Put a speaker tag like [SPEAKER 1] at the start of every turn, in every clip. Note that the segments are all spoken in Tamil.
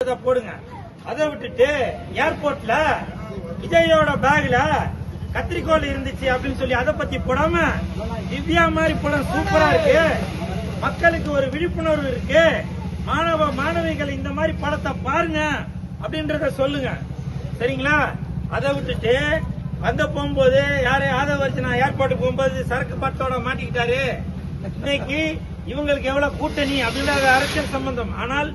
[SPEAKER 1] போட்டதை போடுங்க. அதை விட்டுட்டு ஏர்போர்ட்ல விஜயோட பேக்ல கத்திரிக்கோள் இருந்துச்சு அப்படின்னு சொல்லி அதை பத்தி போடாம திவ்யா மாதிரி படம் சூப்பரா இருக்கு, மக்களுக்கு ஒரு விழிப்புணர்வு இருக்கு, மாணவ மாணவிகள் இந்த மாதிரி படத்தை பாருங்க அப்படின்றத சொல்லுங்க. சரிங்களா? அதை விட்டுட்டு அந்த போகும்போது யாரு ஆதவர்ச்சனா ஏர்போர்ட்டுக்கு போகும்போது சரக்கு பட்டோட மாட்டிக்கிட்டாரு. இன்னைக்கு இவங்களுக்கு எவ்வளவு கூட்டணி அப்படின்ற அரசியல் சம்பந்தம். ஆனால்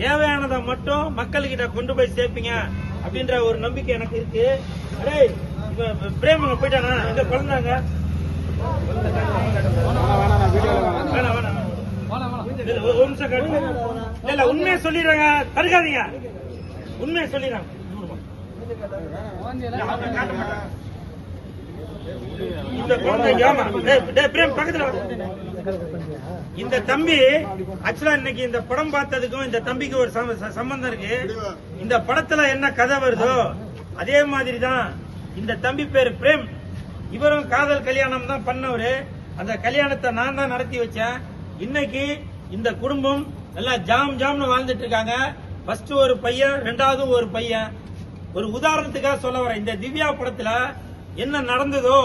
[SPEAKER 1] தேவையானதை மட்டும் மக்கள்கிட்ட கொண்டு போய் சேர்ப்பீங்க அப்படின்ற ஒரு நம்பிக்கை எனக்கு இருக்கு. பிரேம் போயிட்டானா? இந்த குழந்தைங்க உண்மையை சொல்லிடுறாங்க, தடுக்காதீங்க. உண்மையை சொல்லிடுறாங்க. இந்த குழந்தை பிரேம் பக்கத்துல இந்த தம்பி ஆக்சுவலா இன்னைக்கு இந்த படம் பார்த்ததுக்கும் இந்த தம்பிக்கு ஒரு சம்பந்தம் இருக்கு. இந்த படத்துல என்ன கதை வருதோ அதே மாதிரி தான் இந்த தம்பி பேரு பிரேம். இவரும் காதல் கல்யாணம் தான் பண்ணவரு. அந்த கல்யாணத்தை நான் தான் நடத்தி வச்சேன். இன்னைக்கு இந்த குடும்பம் எல்லாம் ஜாம்னு வாழ்ந்துட்டு இருக்காங்க. ஃபர்ஸ்ட் ஒரு பையன், ரெண்டாவது ஒரு பையன். ஒரு உதாரணத்துக்காக சொல்ல வரேன், இந்த திவ்யா படத்துல என்ன நடந்ததோ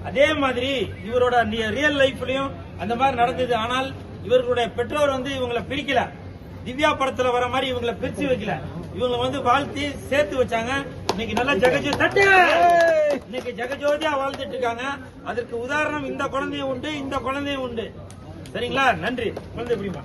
[SPEAKER 1] அதே மாதிரி இவரோட ரியல் லைஃப்லயும் அந்த மாதிரி நடந்தது. ஆனால் இவர்களுடைய பெற்றோர் இவங்களை பிரிக்கல. திவ்யா படத்துல வர மாதிரி இவங்களை பிரிச்சு வைக்கல. இவங்களை வாழ்த்தி சேர்த்து வச்சாங்க. இன்னைக்கு நல்லா இன்னைக்கு ஜெகஜோதியா வாழ்ந்துட்டு இருக்காங்க. அதற்கு உதாரணம் இந்த குழந்தையும் உண்டு, இந்த குழந்தையும் உண்டு. சரிங்களா? நன்றி. குழந்தை எப்படிமா?